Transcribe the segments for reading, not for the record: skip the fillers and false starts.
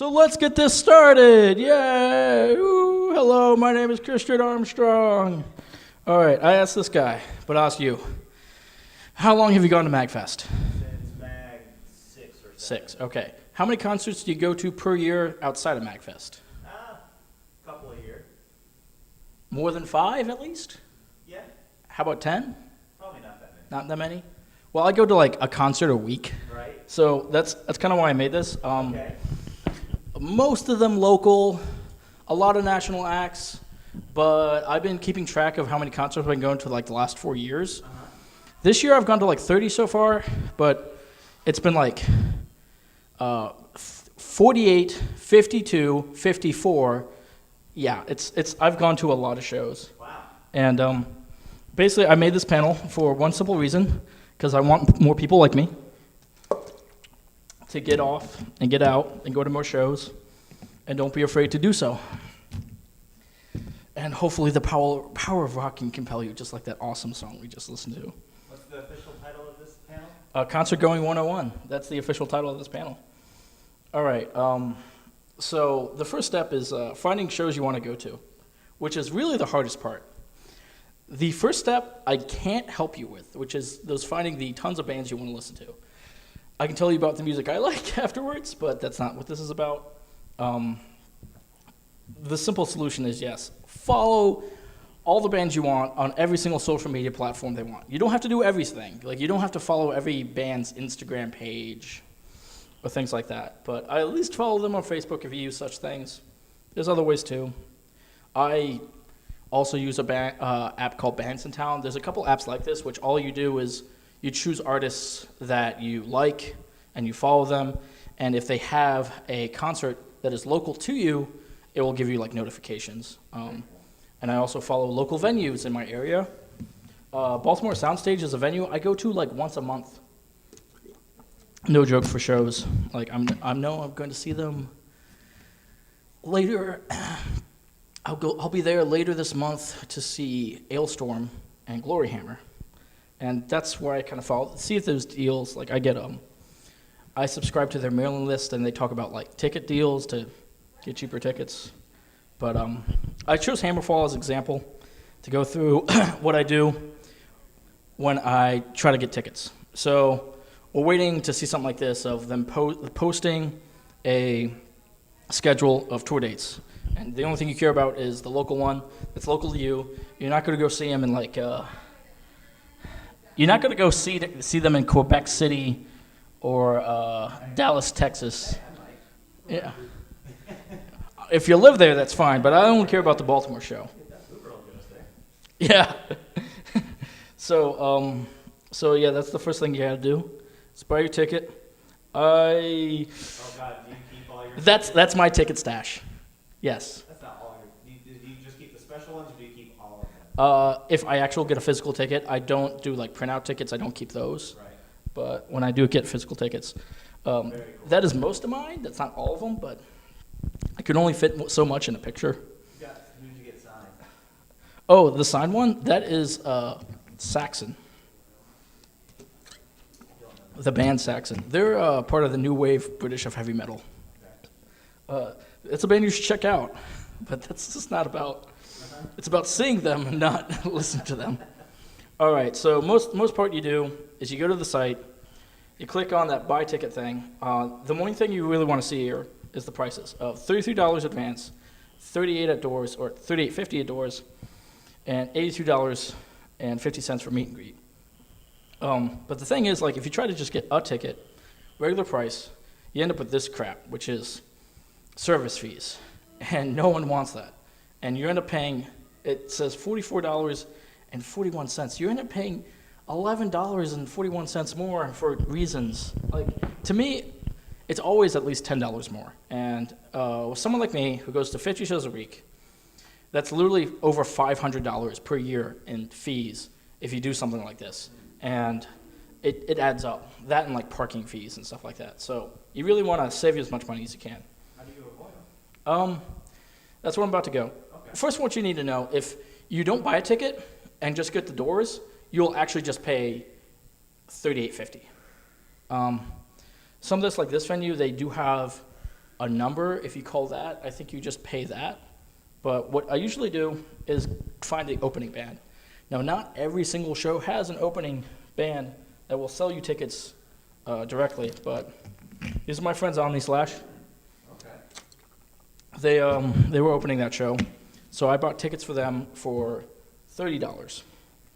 So let's get this started. Yay! Ooh, hello, my name is Christian Armstrong. All right, I asked this guy, but I'll ask you. How long have you gone to MAGFest? Since Mag 6 or 7. 6, okay. How many concerts do you go to per year outside of MAGFest? Couple a year. More than 5 at least? Yeah, How about 10? probably not that many. Not that many? Well, I go to like a concert a week. Right? So that's kind of why I made this. Okay. Most of them local, a lot of national acts, but I've been keeping track of how many concerts I've been going to like the last 4 years. This year I've gone to like 30 so far, but it's been like 48, 52, 54. Yeah, I've gone to a lot of shows. Wow. And basically I made this panel for one simple reason, because I want more people like me to get off and get out and go to more shows, and don't be afraid to do so. And hopefully the power of rock can compel you, just like that awesome song we just listened to. What's the official title of this panel? Concert Going 101. That's the official title of this panel. All right, so the first step is finding shows you want to go to, which is really the hardest part. The first step I can't help you with, which is finding the tons of bands you want to listen to. I can tell you about the music I like afterwards, but that's not what this is about. The simple solution is yes, follow all the bands you want on every single social media platform they want. You don't have to do everything. Like, you don't have to follow every band's Instagram page or things like that. But I at least follow them on Facebook if you use such things. There's other ways too. I also use a app called Bands in Town. There's a couple apps like this, which all you do is you choose artists that you like and you follow them. And if they have a concert that is local to you, it will give you like notifications. And I also follow local venues in my area. Baltimore Soundstage is a venue I go to like once a month. No joke, for shows. Like I'm going to see them later. I'll be there later this month to see Ailstorm and Gloryhammer. And that's where I kind of follow, see if there's deals. Like I subscribe to their mailing list, and they talk about like ticket deals to get cheaper tickets. But I chose Hammerfall as an example to go through what I do when I try to get tickets. So we're waiting to see something like this, of them posting a schedule of tour dates. And the only thing you care about is the local one that's local to you. You're not going to go see them in like, you're not going to go see them in Quebec City or Dallas, Texas. Yeah. If you live there, that's fine, but I don't care about the Baltimore show. Yeah. So yeah, that's the first thing you gotta do. Is buy your ticket. Oh God, do you keep all your That's my ticket stash. Yes. That's not all your... Do you just keep the special ones, or do you keep all of them? If I actually get a physical ticket, I don't do like printout tickets. I don't keep those. Right. But when I do get physical tickets, Very cool. that is most of mine. That's not all of them, but I can only fit so much in a picture. Who did you get signed? Oh, the signed one? That is Saxon. The band Saxon. They're part of the new wave British of heavy metal. It's a band you should check out, but that's just not about... It's about seeing them and not listening to them. All right, so most part you do is you go to the site, you click on that buy ticket thing. The only thing you really want to see here is the prices of $33 advance, $38 at doors, or $38.50 at doors, and $82.50 for meet and greet. But the thing is, like, if you try to just get a ticket, regular price, you end up with this crap, which is service fees, and no one wants that. And you end up paying, it says $44.41. You end up paying $11.41 more for reasons. Like, to me, it's always at least $10 more. And with someone like me who goes to 50 shows a week, that's literally over $500 per year in fees if you do something like this. And it adds up. That and like parking fees and stuff like that. So you really want to save as much money as you can. How do you avoid them? That's where I'm about to go. Okay. First, what you need to know, if you don't buy a ticket and just get the doors, you'll actually just pay $38.50. Some of this, like this venue, they do have a number. If you call that, I think you just pay that. But what I usually do is find the opening band. Now, not every single show has an opening band that will sell you tickets directly, but these are my friends Omni Slash. Okay. They were opening that show, so I bought tickets for them for $30.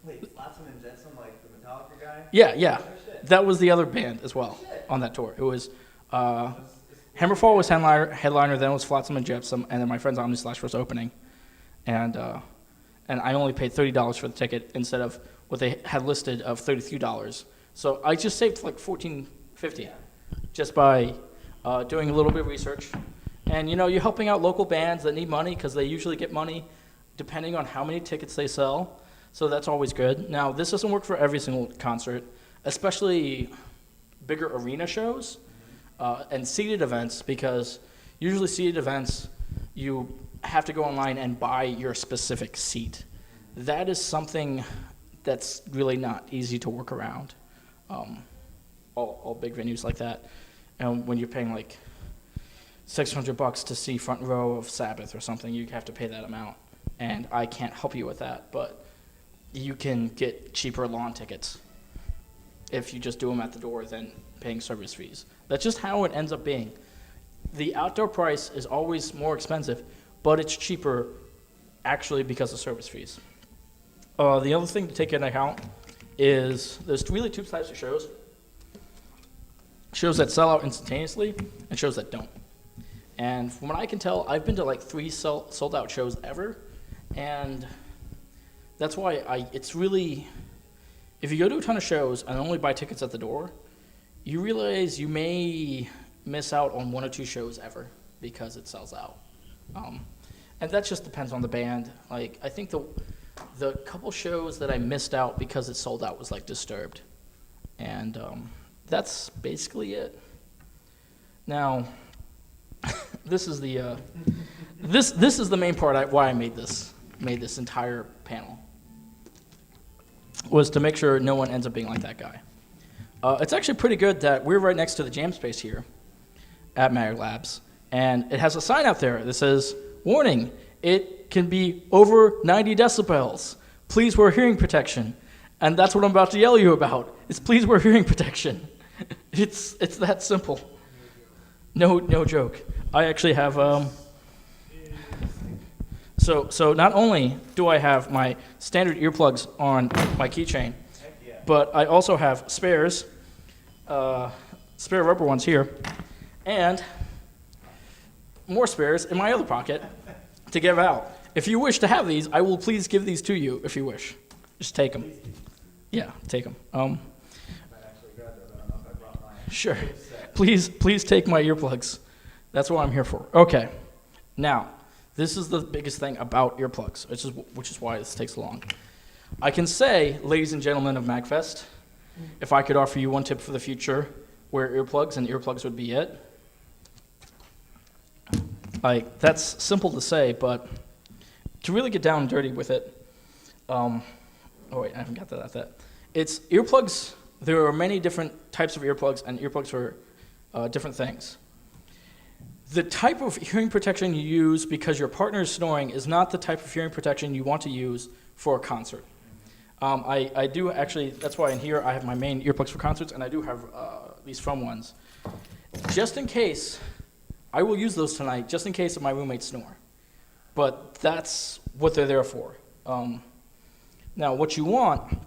Wait, Flotsam and Jetsam, like the Metallica guy? Yeah. Oh, shit. That was the other band as well Shit. on that tour. It was Hammerfall was headliner, then it was Flotsam and Jetsam, and then my friends Omni Slash was opening, and I only paid $30 for the ticket instead of what they had listed of $33. So I just saved like $14.50 just by doing a little bit of research, and you're helping out local bands that need money because they usually get money depending on how many tickets they sell. So that's always good. Now this doesn't work for every single concert, especially bigger arena shows. And seated events, because usually seated events, you have to go online and buy your specific seat. That is something that's really not easy to work around. All big venues like that, and when you're paying like $600 to see front row of Sabbath or something, you have to pay that amount. And I can't help you with that, but you can get cheaper lawn tickets if you just do them at the door than paying service fees. That's just how it ends up being. The outdoor price is always more expensive, but it's cheaper actually because of service fees. The other thing to take into account is there's really two types of shows. Shows that sell out instantaneously and shows that don't. And from what I can tell, I've been to like 3 sold out shows ever, and that's why it's really, if you go to a ton of shows and only buy tickets at the door, you realize you may miss out on 1 or 2 shows ever because it sells out. And that just depends on the band. Like, I think the couple shows that I missed out because it sold out was like Disturbed. And that's basically it. Now, this is the this is the main part why I made this entire panel, was to make sure no one ends up being like that guy. It's actually pretty good that we're right next to the jam space here at MAGLabs, and it has a sign out there that says, "Warning, it can be over 90 decibels. Please wear hearing protection." And that's what I'm about to yell at you about, is please wear hearing protection. It's that simple. No joke. I actually have, so not only do I have my standard earplugs on my keychain, but I also have spares, spare rubber ones here, and more spares in my other pocket to give out. If you wish to have these, I will please give these to you if you wish. Just take them. Yeah, take them. Sure. Please take my earplugs. That's what I'm here for. Okay. Now, this is the biggest thing about earplugs, which is why this takes so long. I can say, ladies and gentlemen of MagFest, if I could offer you one tip for the future, wear earplugs, and earplugs would be it. Like, that's simple to say, but to really get down and dirty with it, oh wait, I haven't got to that. It's earplugs. There are many different types of earplugs, and earplugs are different things. The type of hearing protection you use because your partner is snoring is not the type of hearing protection you want to use for a concert. I do actually, that's why in here I have my main earplugs for concerts, and I do have these foam ones. Just in case, I will use those tonight, just in case my roommates snore. But that's what they're there for. Now, what you want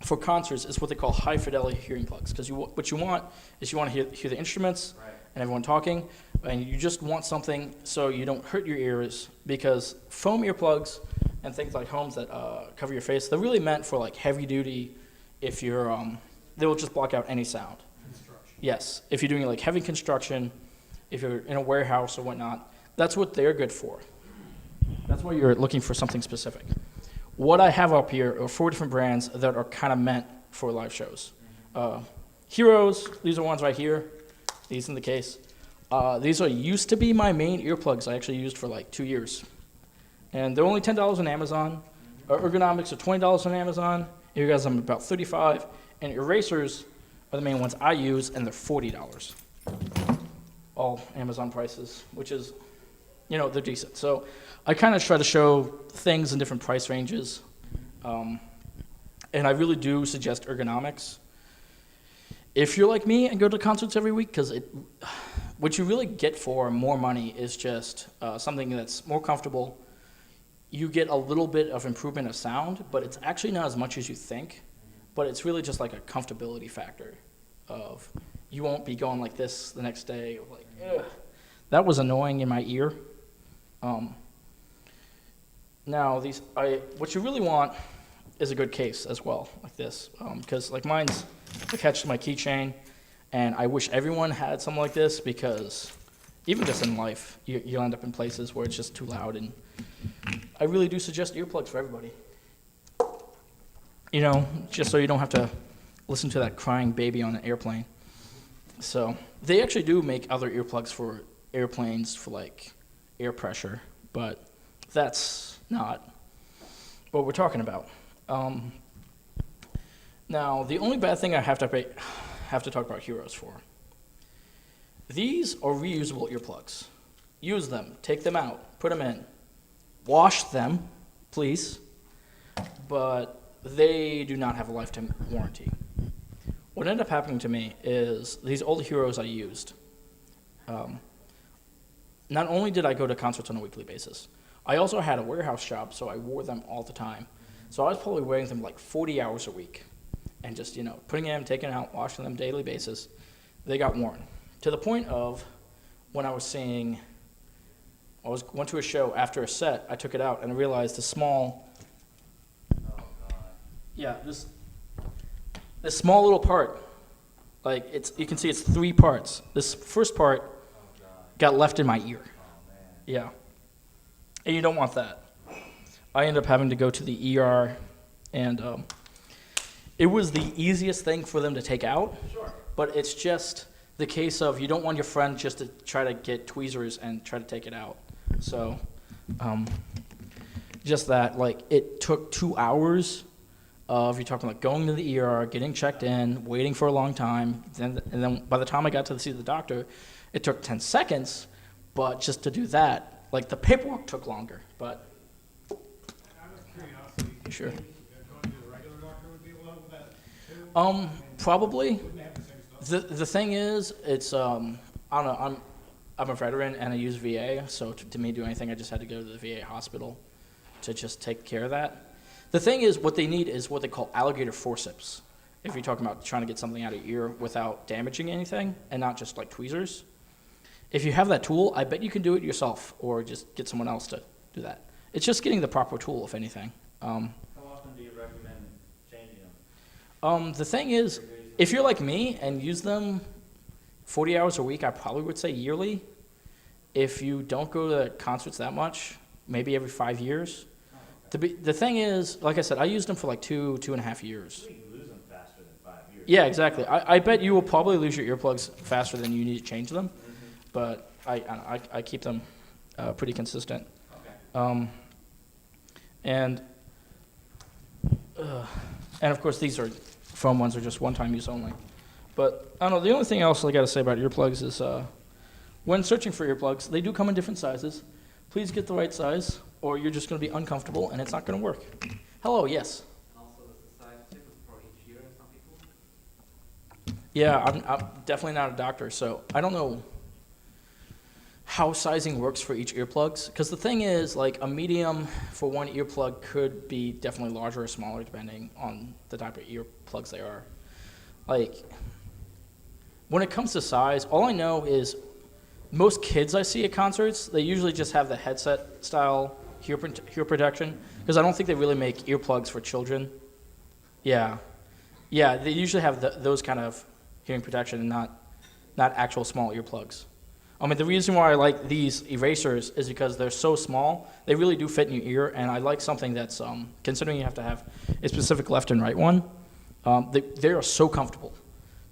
for concerts is what they call high fidelity hearing plugs, because what you want is you want to hear the instruments and everyone talking, and you just want something so you don't hurt your ears, because foam earplugs and things like Homes that cover your face, they're really meant for like heavy duty. If you're, they will just block out any sound. Yes, if you're doing like heavy construction, if you're in a warehouse or whatnot, that's what they're good for. That's why you're looking for something specific. What I have up here are 4 different brands that are kind of meant for live shows. Heroes, these are ones right here. These in the case. These used to be my main earplugs I actually used for like 2 years. And they're only $10 on Amazon. Ergonomics are $20 on Amazon. You guys, I'm about $35. And erasers are the main ones I use, and they're $40. all Amazon prices, which is, they're decent. So I kind of try to show things in different price ranges. And I really do suggest ergonomics. If you're like me and go to concerts every week, because what you really get for more money is just something that's more comfortable. You get a little bit of improvement of sound, but it's actually not as much as you think. But it's really just like a comfortability factor of you won't be going like this the next day. Like, ugh. That was annoying in my ear. Now, what you really want is a good case as well, like this, because like mine's attached to my keychain, and I wish everyone had something like this, because even just in life, you'll end up in places where it's just too loud, and I really do suggest earplugs for everybody. Just so you don't have to listen to that crying baby on an airplane. So they actually do make other earplugs for airplanes for like air pressure, but that's not what we're talking about. Now, the only bad thing I have to talk about Heroes for. These are reusable earplugs. Use them, take them out, put them in, wash them, please, but they do not have a lifetime warranty. What ended up happening to me is these old Heroes I used, not only did I go to concerts on a weekly basis, I also had a warehouse job, so I wore them all the time. So I was probably wearing them like 40 hours a week and just, putting them, taking them out, washing them daily basis. They got worn to the point of when I was went to a show after a set, I took it out and I realized the small, this small little part, like you can see it's 3 parts. This first part got left in my ear. Yeah. And you don't want that. I ended up having to go to the ER, and it was the easiest thing for them to take out. Sure. But it's just the case of you don't want your friend just to try to get tweezers and try to take it out. So just that, like, it took 2 hours of, you're talking like going to the ER, getting checked in, waiting for a long time, and then by the time I got to see the doctor, it took 10 seconds, but just to do that, like, the paperwork took longer, but... Sure. Going to the regular doctor would be able to help with that too? Probably. Wouldn't they have the same stuff? The thing is, it's I don't know. I'm a veteran and I use VA, so to me do anything, I just had to go to the VA hospital to just take care of that. The thing is, what they need is what they call alligator forceps. If you're talking about trying to get something out of your ear without damaging anything and not just like tweezers. If you have that tool, I bet you can do it yourself or just get someone else to do that. It's just getting the proper tool, if anything. How often do you recommend changing them? The thing is, if you're like me and use them 40 hours a week, I probably would say yearly. If you don't go to concerts that much, maybe every 5 years. The thing is, like I said, I used them for like 2.5 years. You can lose them faster than 5 years. Yeah, exactly. I bet you will probably lose your earplugs faster than you need to change them, but I keep them pretty consistent. Okay. And of course, these foam ones are just one-time use only. But I don't know, the only thing else I got to say about earplugs is when searching for earplugs, they do come in different sizes. Please get the right size, or you're just going to be uncomfortable and it's not going to work. Hello, yes? Also, is the size different for each ear in some people? Yeah, I'm definitely not a doctor, so I don't know how sizing works for each earplugs. Because the thing is, like, a medium for one earplug could be definitely larger or smaller depending on the type of earplugs they are. Like, when it comes to size, all I know is most kids I see at concerts, they usually just have the headset style hear protection, because I don't think they really make earplugs for children. Yeah, they usually have those kind of hearing protection and not actual small earplugs. I mean, the reason why I like these erasers is because they're so small, they really do fit in your ear, and I like something that's, considering you have to have a specific left and right one, they are so comfortable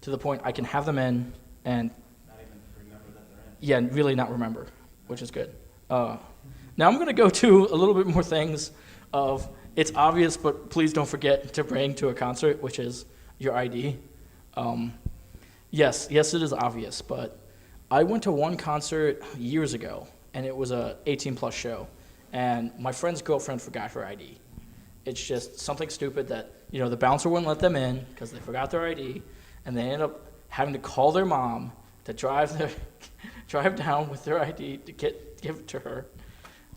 to the point I can have them in and Not even remember that they're in. yeah, and really not remember, which is good. Now I'm going to go to a little bit more things of, it's obvious, but please don't forget to bring to a concert, which is your ID. Yes, it is obvious, but I went to one concert years ago, and it was a 18-plus show, and my friend's girlfriend forgot her ID. It's just something stupid that, the bouncer wouldn't let them in because they forgot their ID, and they ended up having to call their mom to drive down with their ID to give it to her,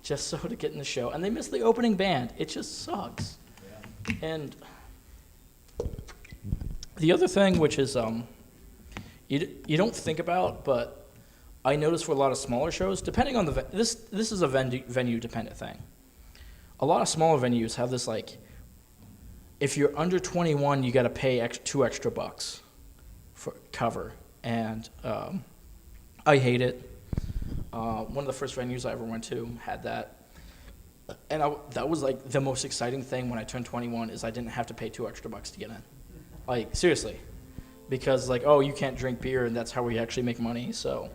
just so to get in the show. And they missed the opening band. It just sucks. Yeah. And the other thing, which is you don't think about, but I notice for a lot of smaller shows, depending on this is a venue dependent thing. A lot of smaller venues have this, like, if you're under 21, you got to pay $2 extra for cover, and I hate it. One of the first venues I ever went to had that, and that was like the most exciting thing when I turned 21 is I didn't have to pay $2 extra to get in. Like, seriously, because like, oh, you can't drink beer, and that's how we actually make money. So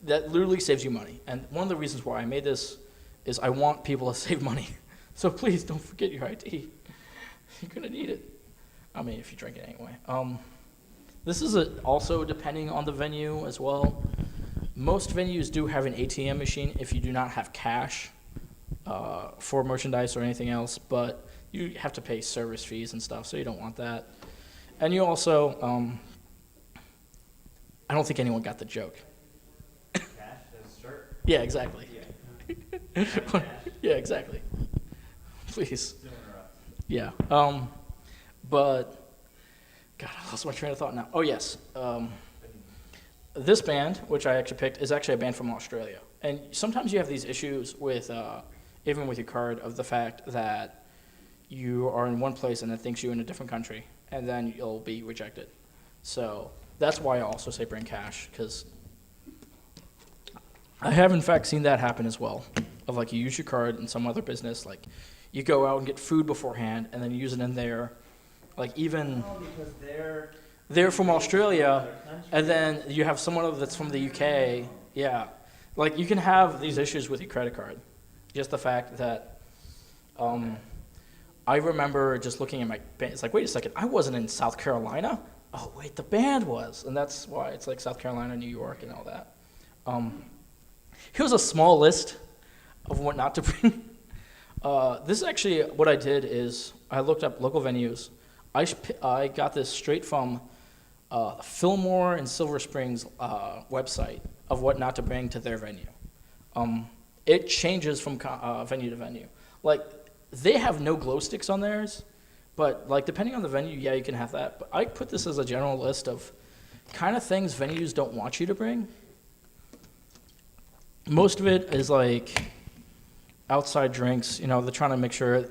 that literally saves you money. And one of the reasons why I made this is I want people to save money. So please don't forget your ID. You're gonna need it. I mean, if you drink it anyway. This is also depending on the venue as well. Most venues do have an ATM machine if you do not have cash for merchandise or anything else, but you have to pay service fees and stuff, so you don't want that. And you also, I don't think anyone got the joke. Cash as shirt. Yeah, exactly. Yeah. Yeah, exactly. Please. Don't interrupt. Yeah. But, God, I lost my train of thought now. Oh, yes. This band, which I actually picked, is actually a band from Australia. And sometimes you have these issues with, even with your card, of the fact that you are in one place and it thinks you're in a different country, and then you'll be rejected. So that's why I also say bring cash, because I have, in fact, seen that happen as well, of like you use your card in some other business, like you go out and get food beforehand, and then you use it in there. Like even Because they're from Australia, and then you have someone that's from the UK. Yeah, like you can have these issues with your credit card. Just the fact that I remember just looking at my band. It's like, wait a second, I wasn't in South Carolina. Oh wait, the band was, and that's why it's like South Carolina, New York, and all that. Here's a small list of what not to bring. This is actually what I did is I looked up local venues. I got this straight from Fillmore and Silver Springs website of what not to bring to their venue. It changes from venue to venue. Like, they have no glow sticks on theirs, but like depending on the venue, yeah, you can have that. But I put this as a general list of kind of things venues don't want you to bring. Most of it is like outside drinks. They're trying to make sure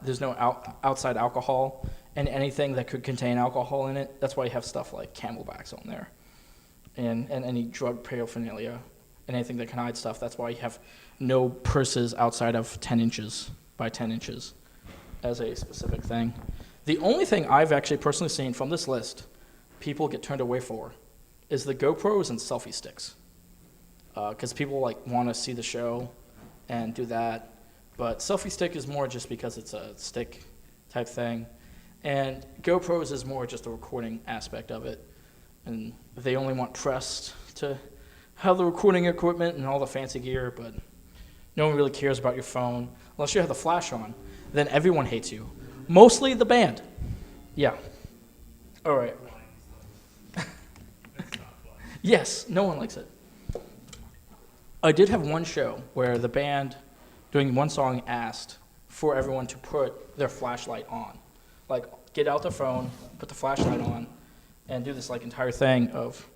there's no outside alcohol and anything that could contain alcohol in it. That's why you have stuff like Camelbacks on there, and any drug paraphernalia and anything that can hide stuff. That's why you have no purses outside of 10 inches by 10 inches as a specific thing. The only thing I've actually personally seen from this list people get turned away for is the GoPros and selfie sticks, because people like want to see the show and do that. But selfie stick is more just because it's a stick type thing, and GoPros is more just a recording aspect of it, and they only want press to have the recording equipment and all the fancy gear, but no one really cares about your phone unless you have the flash on. Then everyone hates you, mostly the band. Yeah. All right. Yes, no one likes it. I did have one show where the band, doing one song, asked for everyone to put their flashlight on. Like, get out the phone, put the flashlight on, and do this, like, entire thing of...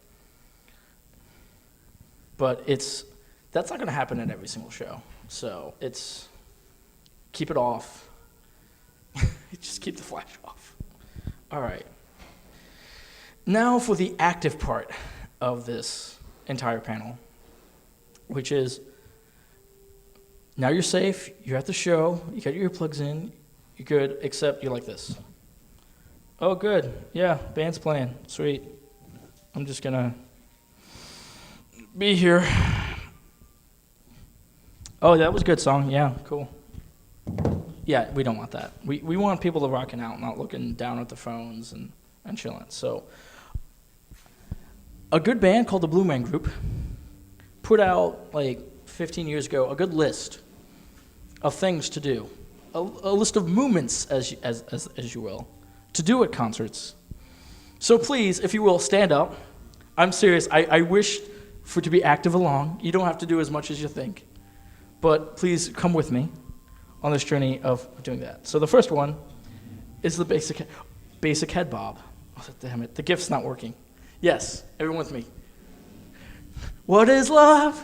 But that's not going to happen at every single show. So keep it off. Just keep the flash off. All right. Now for the active part of this entire panel, which is, now you're safe, you're at the show, you got your earplugs in, you're good, except you're like this. Oh, good, yeah, band's playing, sweet. I'm just gonna be here. Oh, that was a good song, yeah, cool. Yeah, we don't want that. We want people to rocking out, not looking down at the phones and chilling. So A good band called the Blue Man Group put out like 15 years ago a good list of things to do, a list of movements, as you will, to do at concerts. So please, if you will, stand up. I'm serious. I wish for it to be active along. You don't have to do as much as you think, but please come with me on this journey of doing that. So the first one is the basic head bob. Oh, damn it, the GIF's not working. Yes, everyone with me. What is love?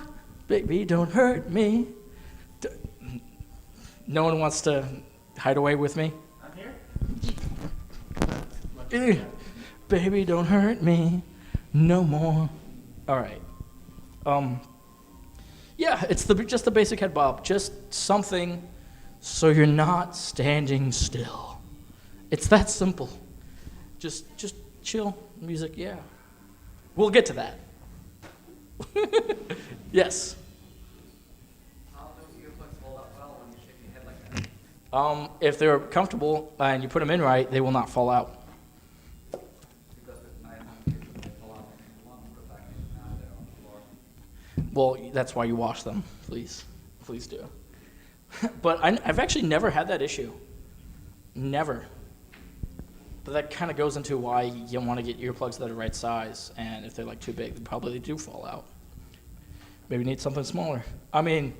Baby, don't hurt me. No one wants to hide away with me? I'm here. Baby, don't hurt me no more. All right. Yeah, it's just the basic head bob. Just something so you're not standing still. It's that simple. Just chill music, yeah. We'll get to that. Yes. How do your earplugs hold up well when you're shaking your head like that? If they're comfortable and you put them in right, they will not fall out. Because I have kids that fall out and want to put back in, now they're on the floor. Well, that's why you wash them. Please do. But I've actually never had that issue. Never. But that kind of goes into why you want to get earplugs that are the right size, and if they're like too big, they do fall out. Maybe you need something smaller. I mean,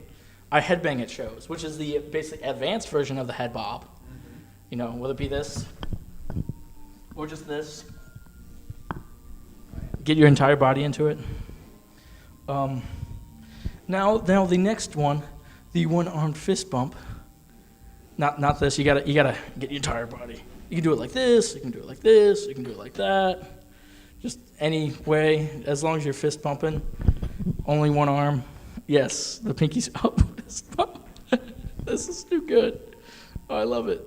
I headbang at shows, which is the basic advanced version of the head bob. You know, whether it be this or just this. Get your entire body into it. Now the next one, the one-armed fist bump. Not this. You gotta get your entire body. You can do it like this. You can do it like this. You can do it like that. Just any way, as long as you're fist bumping. Only one arm. Yes, the pinky's up. Fist bump. This is too good. Oh, I love it.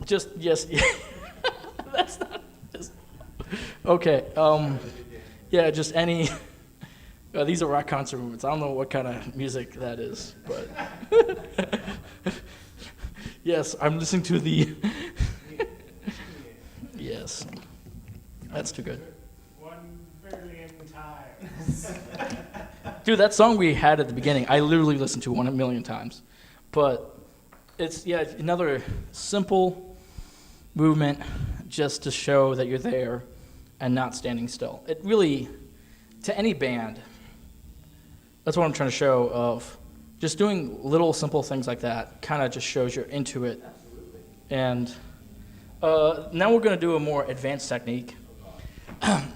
Just yes. That's not. Okay. Yeah, just any. These are rock concert movements. I don't know what kind of music that is, but yes, I'm listening to the. Yes, that's too good. 1 billion times. Dude, that song we had at the beginning, I literally listened to 1,000,000 times, but it's another simple movement just to show that you're there and not standing still. It really, to any band, that's what I'm trying to show of just doing little simple things like that kind of just shows you're into it. Absolutely. And now we're going to do a more advanced technique,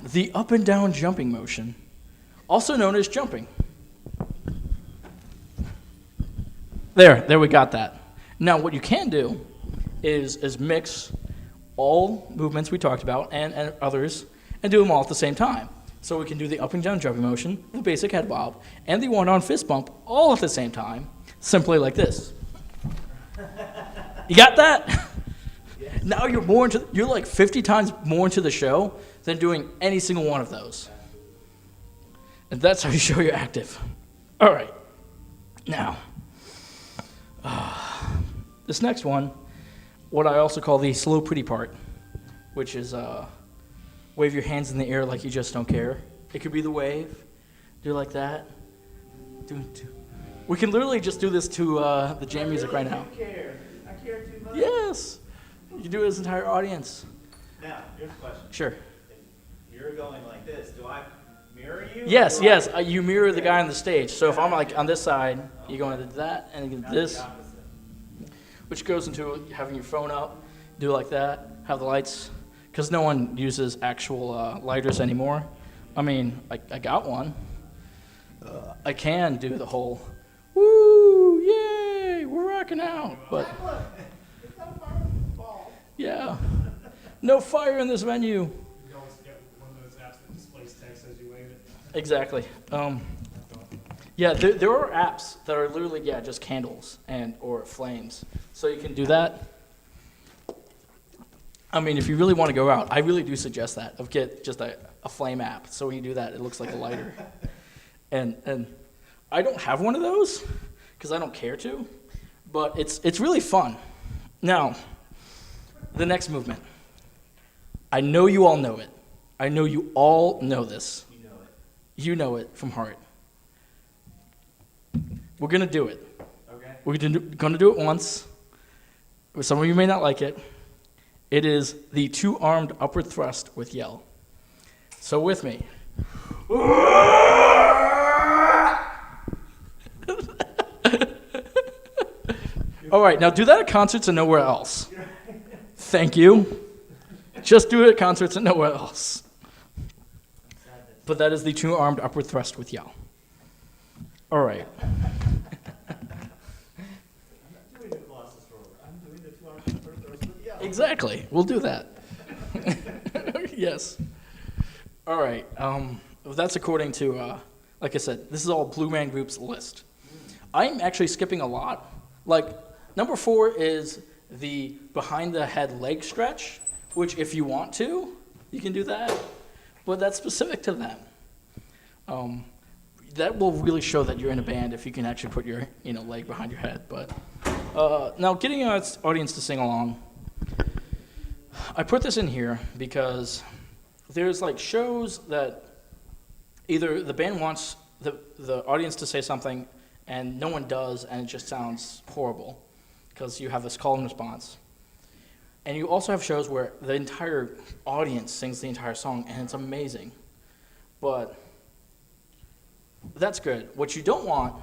the up and down jumping motion, also known as jumping. There we got that. Now what you can do is mix all movements we talked about and others and do them all at the same time. So we can do the up and down jumping motion, the basic head bob, and the one-arm fist bump all at the same time, simply like this. You got that? Yes. Now you're like 50 times more into the show than doing any single one of those. And that's how you show you're active. All right. Now, this next one, what I also call the slow pretty part, which is wave your hands in the air like you just don't care. It could be the wave. Do like that. We can literally just do this to the jam music right now. I care too much. Yes. You can do it as an entire audience. Now, here's a question. Sure. If you're going like this, do I mirror you? Yes. You mirror the guy on the stage. So if I'm like on this side, you go into that and you do this, which goes into having your phone up, do like that, have the lights. Because no one uses actual lighters anymore. I mean, I got one. I can do the whole, woo, yay, we're rocking out. But yeah, no fire in this venue. You can always get one of those apps that displays text as you wave it. Exactly. Yeah, there are apps that are literally just candles or flames, so you can do that. I mean, if you really want to go out, I really do suggest that, of get just a flame app. So when you do that, it looks like a lighter. And I don't have one of those because I don't care to, but it's really fun. Now, the next movement. I know you all know it. I know you all know this. You know it. You know it from heart. We're going to do it. Okay. We're going to do it once. Some of you may not like it. It is the two-armed upward thrust with yell. So with me. All right, now do that at concerts and nowhere else. Thank you. Just do it at concerts and nowhere else. But that is the two-armed upward thrust with yell. All right. I'm not doing the Colossus roller. I'm doing the 2 arms per throws with yell. Exactly. We'll do that. Yes. All right. That's according to, like I said, this is all Blue Man Group's list. I'm actually skipping a lot. Like, number 4 is the behind the head leg stretch, which if you want to, you can do that. But that's specific to them. That will really show that you're in a band if you can actually put your leg behind your head. But now getting your audience to sing along, I put this in here because there's like shows that either the band wants the audience to say something and no one does and it just sounds horrible because you have this call and response. And you also have shows where the entire audience sings the entire song and it's amazing. But that's good. What you don't want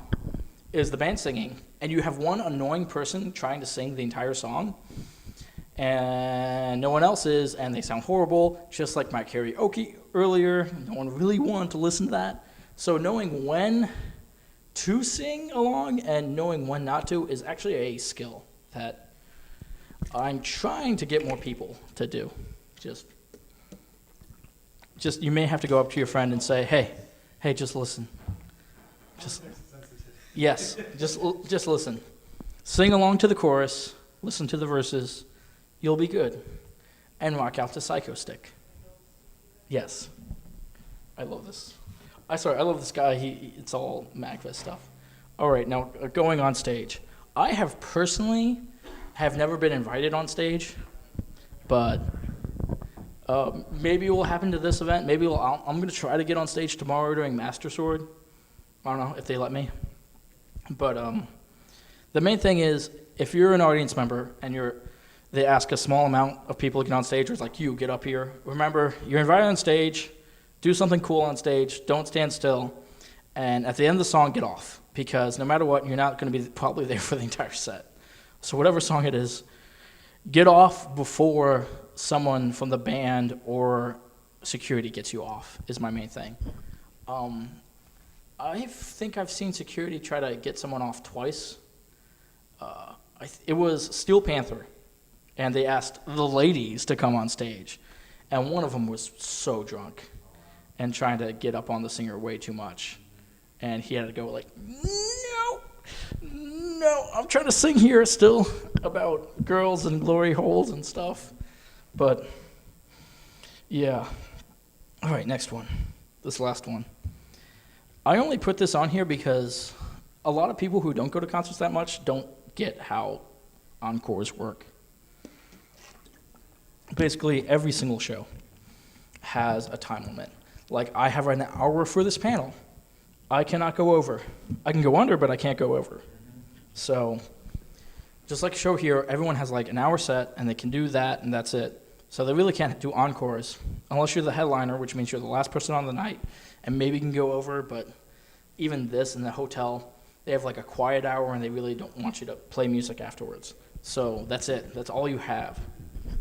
is the band singing and you have one annoying person trying to sing the entire song and no one else is and they sound horrible, just like my karaoke earlier. No one really wanted to listen to that. So knowing when to sing along and knowing when not to is actually a skill that I'm trying to get more people to do. Just you may have to go up to your friend and say, hey, just listen. Yes, just listen. Sing along to the chorus, listen to the verses, you'll be good. And rock out to Psycho Stick. Yes. I love this. I love this guy. It's all MAGLabs stuff. All right, now going on stage. I have personally never been invited on stage, but maybe it will happen to this event. Maybe I'm going to try to get on stage tomorrow during Master Sword. I don't know if they let me. But the main thing is, if you're an audience member and they ask a small amount of people to get on stage, or it's like, you, get up here. Remember, you're invited on stage, do something cool on stage, don't stand still, and at the end of the song, get off. Because no matter what, you're not going to be probably there for the entire set. So whatever song it is, get off before someone from the band or security gets you off, is my main thing. I think I've seen security try to get someone off twice. It was Steel Panther, and they asked the ladies to come on stage, and one of them was so drunk and trying to get up on the singer way too much, and he had to go like, no, I'm trying to sing here still about girls and glory holes and stuff, but yeah. All right, next one, this last one. I only put this on here because a lot of people who don't go to concerts that much don't get how encores work. Basically, every single show has a time limit. Like, I have an hour for this panel. I cannot go over. I can go under, but I can't go over. So, just like a show here, everyone has like an hour set, and they can do that, and that's it. So they really can't do encores, unless you're the headliner, which means you're the last person on the night, and maybe you can go over, but even this in the hotel, they have like a quiet hour, and they really don't want you to play music afterwards. So that's it. That's all you have.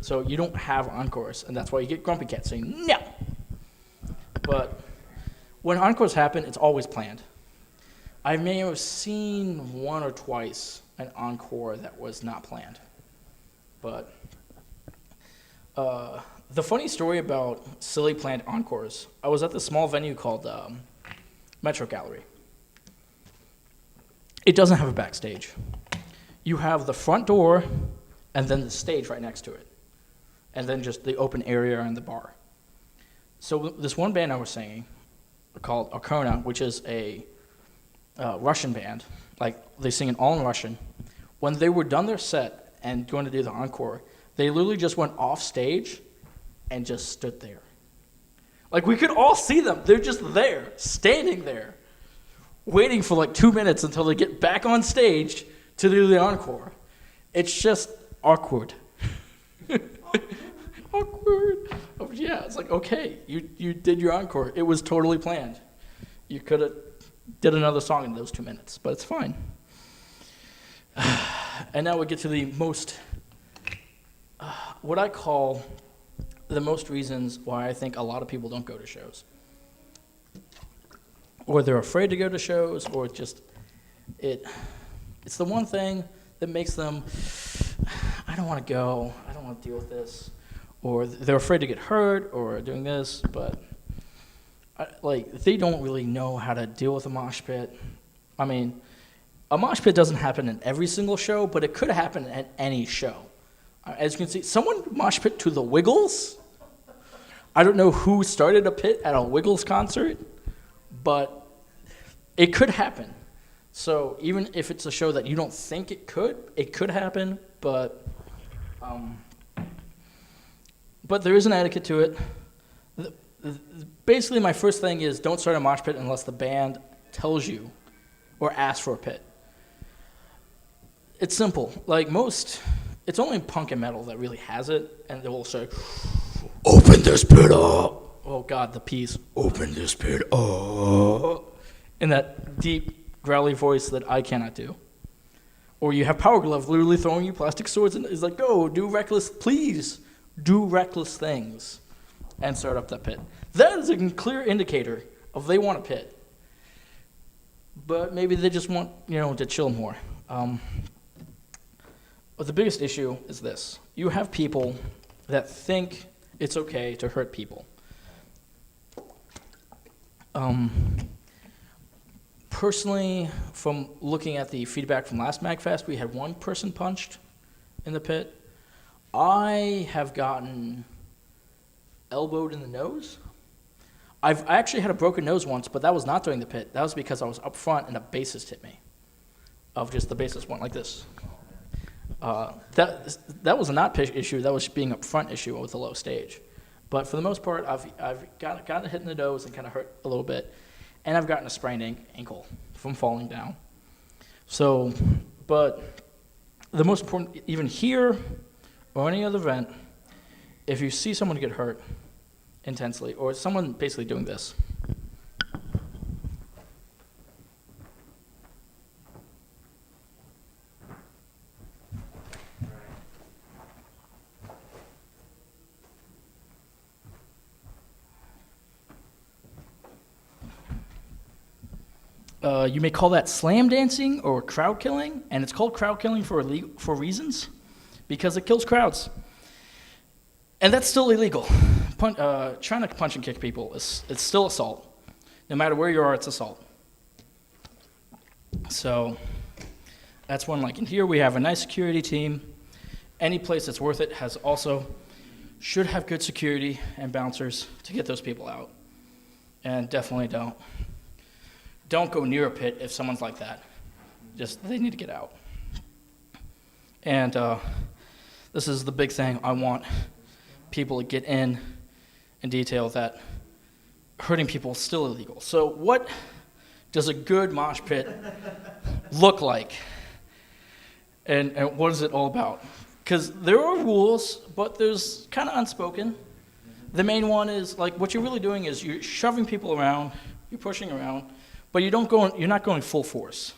So you don't have encores, and that's why you get Grumpy Cat saying, no! But when encores happen, it's always planned. I may have seen one or twice an encore that was not planned. But the funny story about silly planned encores, I was at this small venue called Metro Gallery. It doesn't have a backstage. You have the front door and then the stage right next to it. And then just the open area and the bar. So this one band I was singing called Okona, which is a Russian band. Like, they sing it all in Russian. When they were done their set and going to do the encore, they literally just went off stage and just stood there. Like, we could all see them. They're just there, standing there, waiting for like 2 minutes until they get back on stage to do the encore. It's just awkward. Awkward. Oh, yeah, it's like, okay, you did your encore. It was totally planned. You could have did another song in those 2 minutes, but it's fine. And now we get to the most, what I call the most reasons why I think a lot of people don't go to shows. Or they're afraid to go to shows, or just, it's the one thing that makes them, I don't want to go, I don't want to deal with this. Or they're afraid to get hurt, or doing this, but they don't really know how to deal with a mosh pit. I mean, a mosh pit doesn't happen in every single show, but it could happen at any show. As you can see, someone mosh pit to the Wiggles. I don't know who started a pit at a Wiggles concert, but it could happen. So even if it's a show that you don't think it could happen, but there is an etiquette to it. Basically, my first thing is don't start a mosh pit unless the band tells you or asks for a pit. It's simple. It's only punk and metal that really has it, and they will say, "Open this pit up." Oh God, the P's. Open this pit up. In that deep, growly voice that I cannot do. Or you have Power Glove literally throwing you plastic swords, and it's like, go, please do reckless things, and start up that pit. That is a clear indicator of they want a pit. But maybe they just want, to chill more. But the biggest issue is this. You have people that think it's okay to hurt people. Personally, from looking at the feedback from last MAGFest, we had one person punched in the pit. I have gotten elbowed in the nose. I actually had a broken nose once, but that was not during the pit. That was because I was up front and a bassist hit me. The bassist went like this. That was a not pitch issue. That was being up front issue with a low stage. But for the most part, I've gotten hit in the nose and kind of hurt a little bit, and I've gotten a sprained ankle from falling down. So, but the most important, even here or any other event, if you see someone get hurt intensely, or someone basically doing this, you may call that slam dancing or crowd killing, and it's called crowd killing for reasons, because it kills crowds. And that's still illegal. Trying to punch and kick people it's still assault. No matter where you are, it's assault. So that's one. Like in here, we have a nice security team. Any place that's worth it should have good security and bouncers to get those people out. And definitely don't go near a pit if someone's like that. They need to get out. And this is the big thing. I want people to get in detail that hurting people is still illegal. So what does a good mosh pit look like? And what is it all about? Because there are rules, but there's kind of unspoken. The main one is, what you're really doing is you're shoving people around, you're pushing around, but you're not going full force.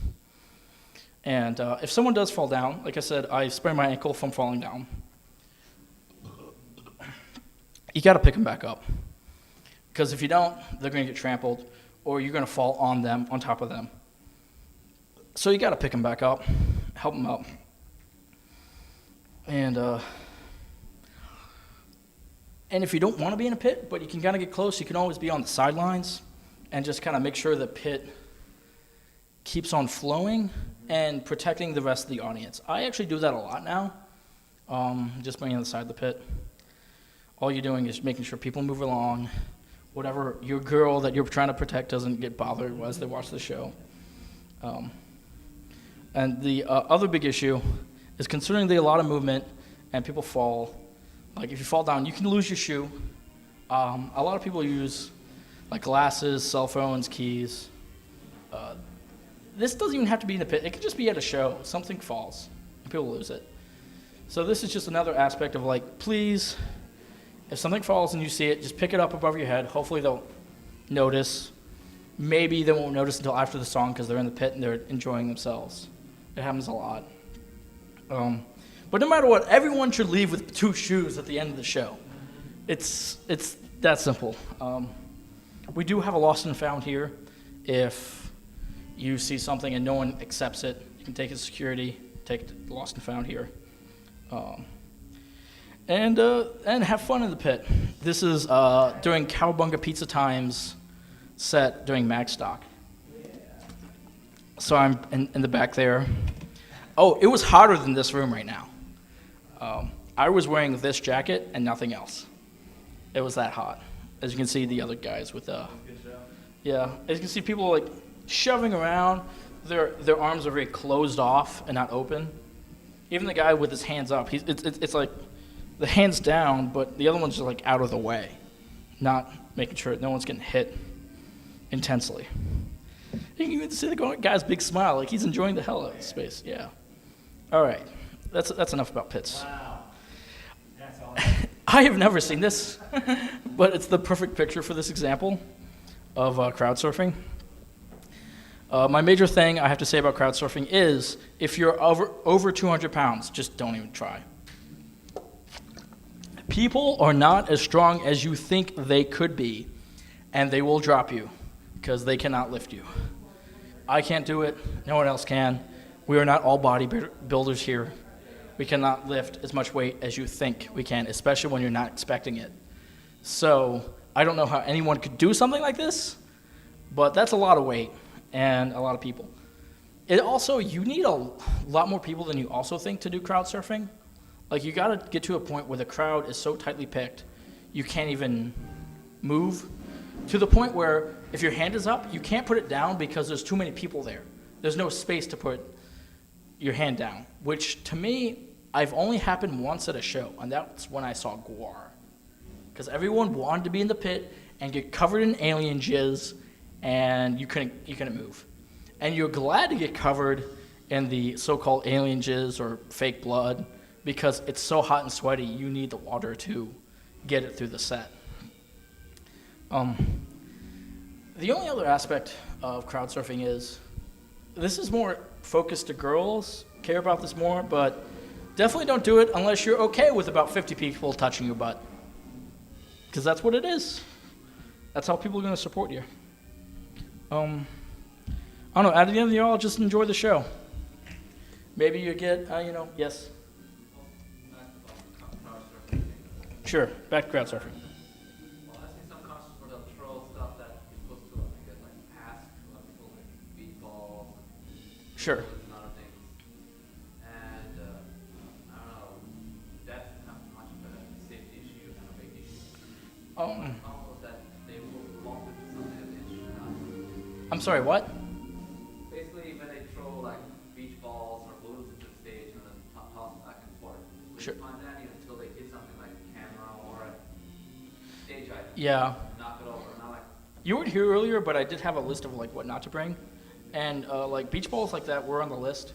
And if someone does fall down, like I said, I sprained my ankle from falling down. You got to pick them back up. Because if you don't, they're going to get trampled, or you're going to fall on top of them. So you got to pick them back up, help them up. And if you don't want to be in a pit, but you can kind of get close, you can always be on the sidelines and just kind of make sure the pit keeps on flowing and protecting the rest of the audience. I actually do that a lot now, just being on the side of the pit. All you're doing is making sure people move along, whatever your girl that you're trying to protect doesn't get bothered as they watch the show. And the other big issue is considering a lot of movement and people fall. Like if you fall down, you can lose your shoe, A lot of people use like glasses, cell phones, keys. This doesn't even have to be in the pit. It could just be at a show. Something falls, and people lose it. So this is just another aspect of like, please, if something falls and you see it, just pick it up above your head. Hopefully they'll notice. Maybe they won't notice until after the song because they're in the pit and they're enjoying themselves. It happens a lot. But no matter what, everyone should leave with 2 shoes at the end of the show. It's that simple. We do have a lost and found here. If you see something and no one accepts it, you can take it to security, take it to lost and found here. And have fun in the pit. This is during Cowabunga Pizza Time's set during Magstock. So I'm in the back there. Oh, it was hotter than this room right now. I was wearing this jacket and nothing else. It was that hot. As you can see, the other guys with yeah. As you can see, people like shoving around. Their arms are very closed off and not open. Even the guy with his hands up, it's like the hands down, but the other one's just like out of the way, not making sure no one's getting hit intensely. You can even see the guy's big smile, like he's enjoying the hell out of the space. Yeah. All right, that's enough about pits. Wow. That's all. I have never seen this, but it's the perfect picture for this example of crowd surfing. My major thing I have to say about crowd surfing is if you're over 200 pounds, just don't even try. People are not as strong as you think they could be, and they will drop you because they cannot lift you. I can't do it. No one else can. We are not all bodybuilders here. We cannot lift as much weight as you think we can, especially when you're not expecting it. So I don't know how anyone could do something like this, but that's a lot of weight and a lot of people. It also, you need a lot more people than you also think to do crowd surfing. Like, you gotta get to a point where the crowd is so tightly picked, you can't even move. To the point where if your hand is up, you can't put it down because there's too many people there. There's no space to put your hand down, which to me, I've only happened once at a show, and that's when I saw Guar. Because everyone wanted to be in the pit and get covered in alien jizz, and you couldn't move. And you're glad to get covered in the so-called alien jizz or fake blood, because it's so hot and sweaty, you need the water to get it through the set. The only other aspect of crowd surfing is, this is more focused to girls, care about this more, but definitely don't do it unless you're okay with about 50 people touching your butt. Because that's what it is. That's how people are going to support you. I don't know, at the end of the all, just enjoy the show. Maybe you get, yes? Sure, back to crowd surfing. Well, I've seen some concerts where they'll throw stuff that you're supposed to, I guess, like pass to other people, like beat balls Sure. and other things. And I don't know, that's not much of a safety issue and a big issue. Also, that they will also do something that they should not. I'm sorry, what? Basically, when they throw like beach balls or balloons into the stage and then toss them back and forth, we Sure. find that until they hit something like a camera or a stage item. Yeah. Knock it over. Not like You weren't here earlier, but I did have a list of like what not to bring, and like beach balls like that were on the list.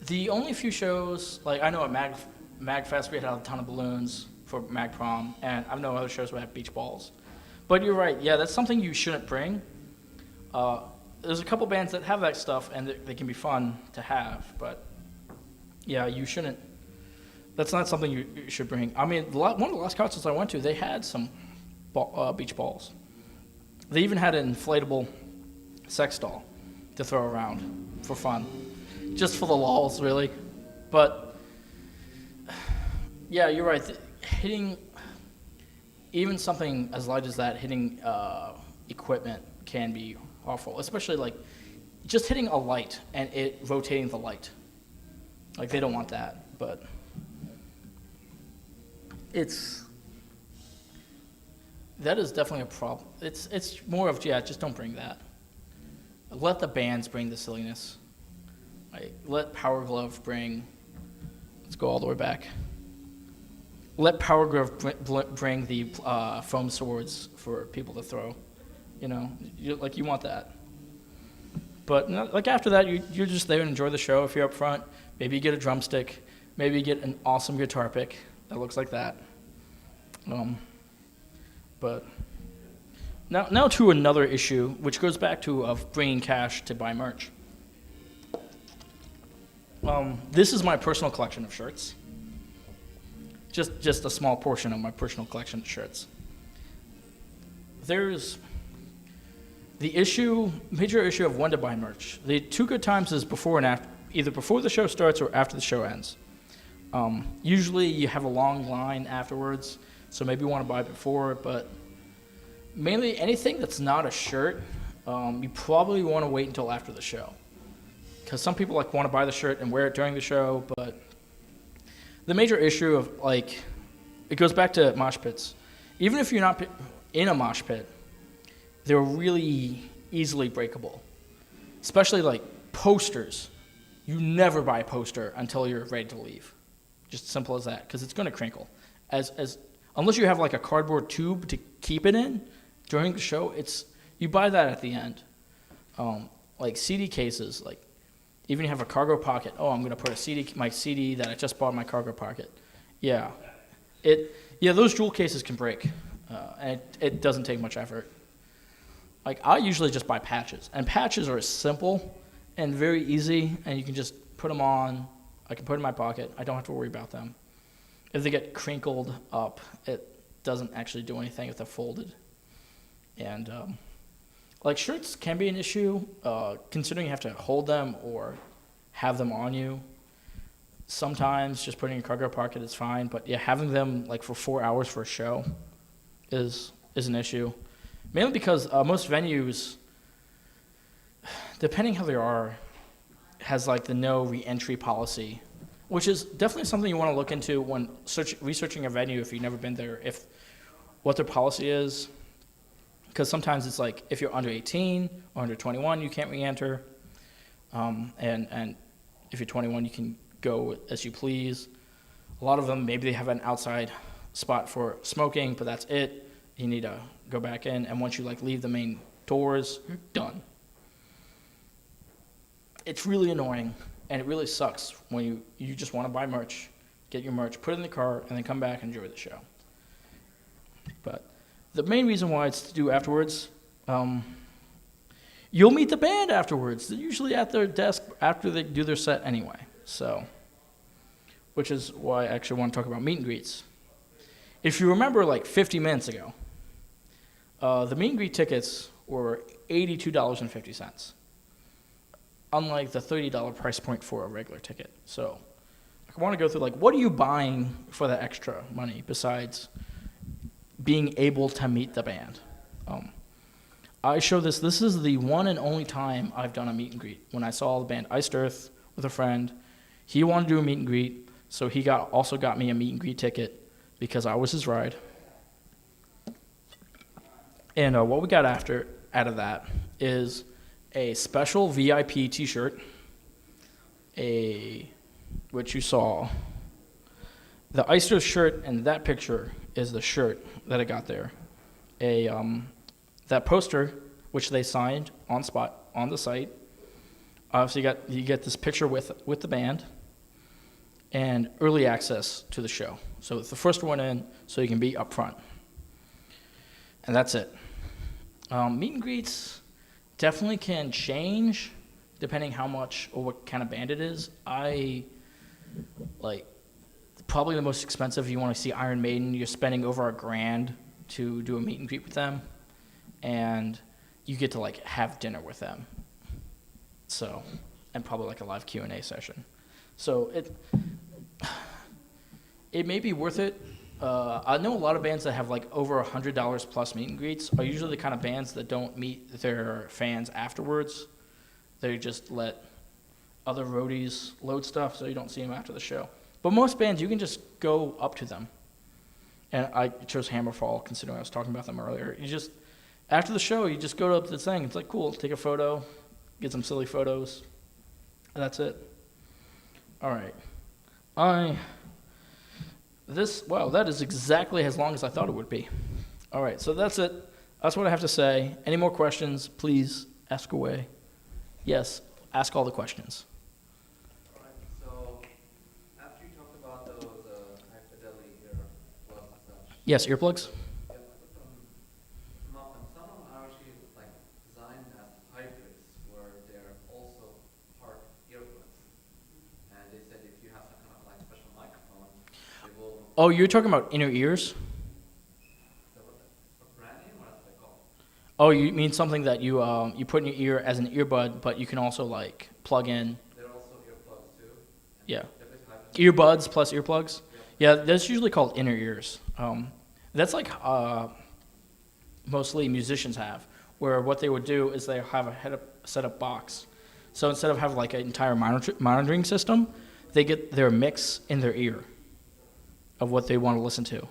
The only few shows, like I know at MagFest we had a ton of balloons for Mag Prom, and I know other shows would have beach balls. But you're right, yeah, that's something you shouldn't bring. There's a couple bands that have that stuff, and they can be fun to have, but yeah, you shouldn't. That's not something you should bring. I mean, one of the last concerts I went to, they had some beach balls. They even had an inflatable sex doll to throw around for fun, just for the lulz, really. But yeah, you're right. Hitting even something as light as that, hitting equipment can be awful, especially like just hitting a light and it rotating the light. Like they don't want that, but that is definitely a problem. It's more of, yeah, just don't bring that. Let the bands bring the silliness. Like, let Power Glove bring, let's go all the way back. let Power Grove bring the foam swords for people to throw. You know, you want that. But no, like after that, you're just there and enjoy the show. If you're up front, maybe you get a drumstick, maybe you get an awesome guitar pick that looks like that. But now to another issue, which goes back to of bringing cash to buy merch. This is my personal collection of shirts. Just a small portion of my personal collection of shirts. There's the major issue of when to buy merch. The two good times is before and after, either before the show starts or after the show ends. Usually you have a long line afterwards, so maybe you want to buy it before, but mainly anything that's not a shirt, you probably want to wait until after the show. Because some people want to buy the shirt and wear it during the show, but the major issue of it goes back to mosh pits. Even if you're not in a mosh pit, they're really easily breakable. Especially posters. You never buy a poster until you're ready to leave. Just simple as that, because it's going to crinkle. Unless you have a cardboard tube to keep it in during the show, you buy that at the end. CD cases, even you have a cargo pocket. Oh, I'm going to put my CD that I just bought in my cargo pocket. Yeah, those jewel cases can break, and it doesn't take much effort. I usually just buy patches, and patches are simple and very easy, and you can just put them on. I can put it in my pocket. I don't have to worry about them. If they get crinkled up, it doesn't actually do anything if they're folded. And shirts can be an issue, considering you have to hold them or have them on you. Sometimes just putting in a cargo pocket is fine, but having them for 4 hours for a show is an issue. Mainly because most venues, depending how they are, has the no re-entry policy, which is definitely something you want to look into when researching a venue if you've never been there, what their policy is. Because sometimes it's if you're under 18 or under 21, you can't re-enter. And if you're 21, you can go as you please. A lot of them, maybe they have an outside spot for smoking, but that's it. You need to go back in, and once you leave the main doors, you're done. It's really annoying, and it really sucks when you just want to buy merch, get your merch, put it in the car, and then come back and enjoy the show. But the main reason why it's to do afterwards, you'll meet the band afterwards. They're usually at their desk after they do their set anyway. So, which is why I actually want to talk about meet and greets. If you remember 50 minutes ago, the meet and greet tickets were $82.50, unlike the $30 price point for a regular ticket. So I want to go through what are you buying for that extra money besides being able to meet the band? I show this. This is the one and only time I've done a meet and greet. When I saw the band Iced Earth with a friend, he wanted to do a meet and greet, so he also got me a meet and greet ticket because I was his ride. And what we got out of that is a special VIP T-shirt, which you saw. The Iced Earth shirt and that picture is the shirt that I got there. That poster, which they signed on spot on the site. So you get this picture with the band, and early access to the show. So it's the first one in, so you can be up front. And that's it. Meet and greets definitely can change depending how much or what kind of band it is. Probably the most expensive, if you want to see Iron Maiden, you're spending over $1,000 to do a meet and greet with them, and you get to have dinner with them. So, and probably a live Q&A session. So it may be worth it. I know a lot of bands that have over $100 plus meet and greets are usually the kind of bands that don't meet their fans afterwards. They just let other roadies load stuff so you don't see them after the show. But most bands, you can just go up to them. And I chose Hammerfall, considering I was talking about them earlier. After the show, you just go up to the thing. It's cool, take a photo, get some silly photos, and that's it. All right. Wow, that is exactly as long as I thought it would be. All right, so that's it. That's what I have to say. Any more questions, please ask away. Yes, ask all the questions. Alright, so after you talked about those high fidelity earplugs and such, Yes, earplugs? yeah, I looked them up, and some of them are actually like designed as hybrids, where they're also part earbuds. And they said if you have some kind of like special microphone, they will. Oh, you're talking about inner ears? Is that what brand name, or that's what they call it? Oh, you mean something that you put in your ear as an earbud, but you can also like plug in. They're also earplugs too. And Yeah. they're basically hybrids. Earbuds plus earplugs? Yeah, that's usually called inner ears. That's like mostly musicians have, where what they would do is they have a setup box. So instead of having like an entire monitoring system, they get their mix in their ear of what they want to listen to.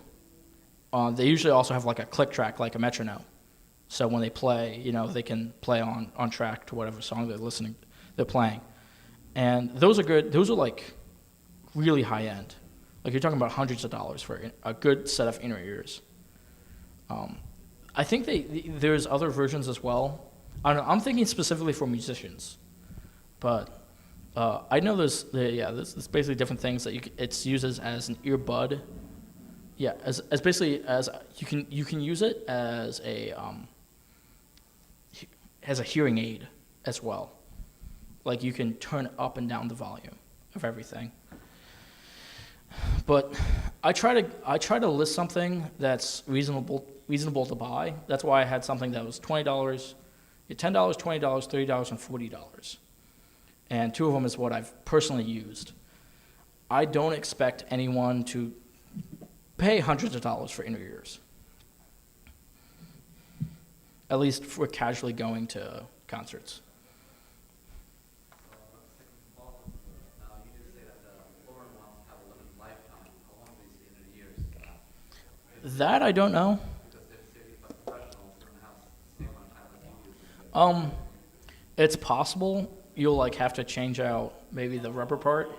They usually also have like a click track, like a metronome. So when they play, they can play on track to whatever song they're playing. And those are good. Those are like really high end. Like you're talking about hundreds of dollars for a good set of inner ears. I think there's other versions as well. I don't know, I'm thinking specifically for musicians, but I know there's basically different things that it's used as an earbud. Yeah, as basically as you can use it as a hearing aid as well. Like you can turn up and down the volume of everything. But I try to list something that's reasonable to buy. That's why I had something that was $20, $10, $20, $30, and $40. And two of them is what I've personally used. I don't expect anyone to pay hundreds of dollars for inner ears. At least for casually going to concerts. Now, you did say that the lower ones have a limited lifetime. How long do these inner ears last? That I don't know. Because if they're used by professionals, they're going to have the same amount of time as you use. It's possible you'll like have to change out maybe the rubber part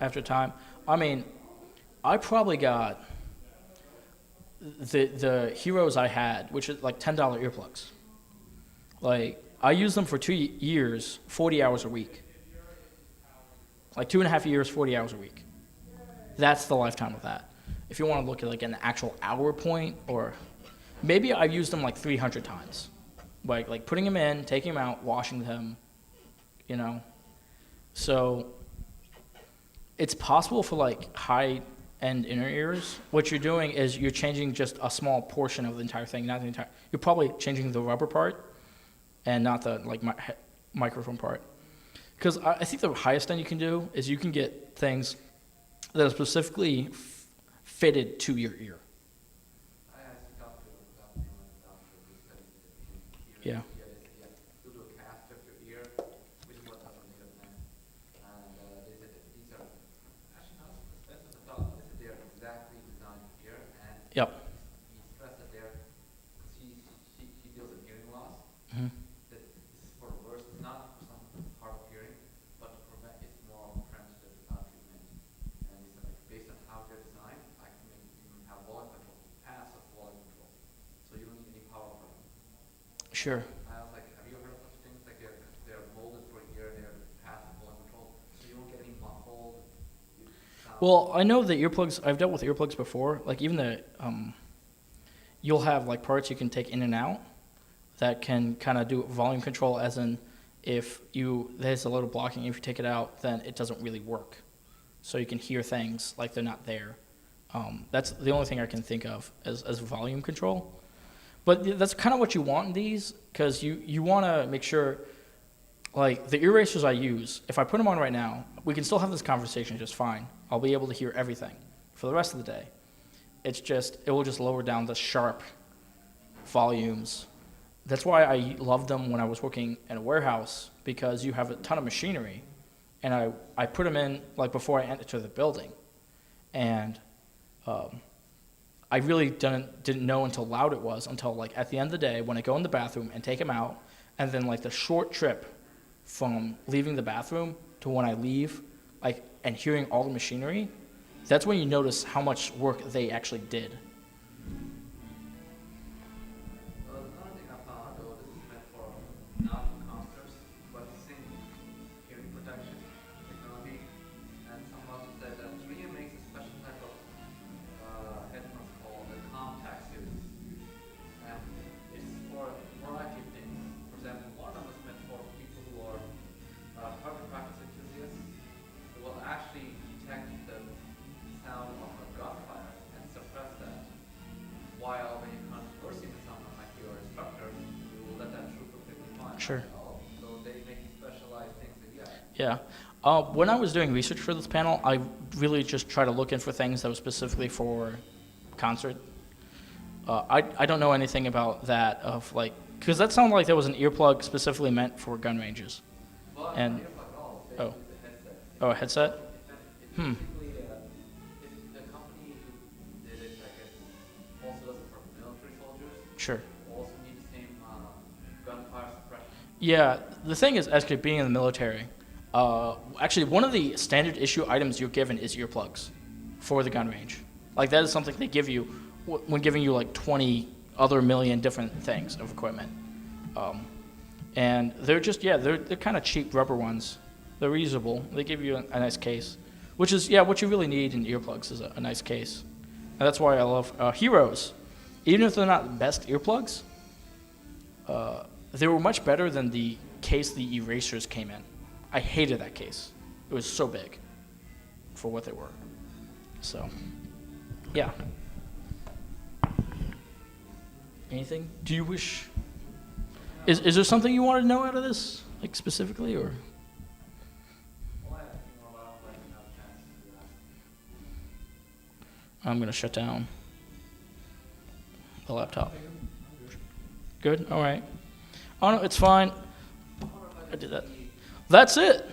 after time. I mean, I probably got the heroes I had, which is like $10 earplugs. Like I used them for 2 years, 40 hours a week. Like 2.5 years, 40 hours a week. That's the lifetime of that. If you want to look at like an actual hour point, or maybe I've used them like 300 times. Like putting them in, taking them out, washing them, So it's possible for like high-end inner ears. What you're doing is you're changing just a small portion of the entire thing, not the entire. You're probably changing the rubber part and not the like microphone part. Because I think the highest end you can do is you can get things that are specifically fitted to your ear. I actually talked to a doctor who said Yeah. to do a cast of your ear, which is what Dr. Native meant. And they said that these are actually not as expensive as I thought. They said they're exactly designed for ear, and Yep. he stressed that they're, because he deals with hearing loss, Mhm. that this is for reverse, it's not for someone who's hard of hearing, but to prevent it more preventative treatment. And he said, like, based on how they're designed, I can make even have volume control, passive volume control. So you don't need any power from them. Sure. I was like, have you heard of such things? Like they're molded for ear, they're passive volume control, so you won't get any muffled sound. Well, I know that earplugs. I've dealt with earplugs before. Like even you'll have like parts you can take in and out that can kind of do volume control. As in, if there's a little blocking, if you take it out, then it doesn't really work. So you can hear things like they're not there. That's the only thing I can think of as volume control. But that's kind of what you want in these, because you want to make sure, like the ear racers I use, if I put them on right now, we can still have this conversation just fine. I'll be able to hear everything for the rest of the day. It will just lower down the sharp volumes. That's why I loved them when I was working in a warehouse, because you have a ton of machinery, and I put them in like before I enter the building, and I really didn't know until loud it was until like at the end of the day when I go in the bathroom and take them out, and then like the short trip from leaving the bathroom to when I leave, like and hearing all the machinery, That's when you notice how much work they actually did. Another thing I found, though, this is meant for non-counters, but same hearing protection technology. And someone also said that 3M makes a special type of headphones called the compact series. And it's for a variety of things. For example, one of them is meant for people who are private practice enthusiasts who will actually detect the sound of a gunfire and suppress that. While when you're conversing with someone like your instructor, you will let that through perfectly fine. Sure. So they make specialized things that you have. Yeah. When I was doing research for this panel, I really just try to look in for things that was specifically for concert. I don't know anything about that of like, because that sounded like there was an earplug specifically meant for gun ranges. Well, And- not earplug at all. oh. Basically the headset. Oh, a headset? It's Hmm. basically, if the company who did it, I guess, also does it for military soldiers, Sure. also need the same gunfire suppression. Yeah, the thing is, actually being in the military, actually one of the standard issue items you're given is earplugs for the gun range. Like that is something they give you when giving you like 20 other million different things of equipment. And they're just, yeah, they're kind of cheap rubber ones. They're reusable. They give you a nice case, which is, yeah, what you really need in earplugs is a nice case. And that's why I love Heroes. Even if they're not the best earplugs, they were much better than the case the erasers came in. I hated that case. It was so big for what they were. So, yeah. Anything? Do you wish? Is there something you want to know out of this, like specifically, or? Well, I have more about like have a chance to do that. I'm gonna shut down the laptop. Good. All right. Oh no, it's fine. I did that. That's it.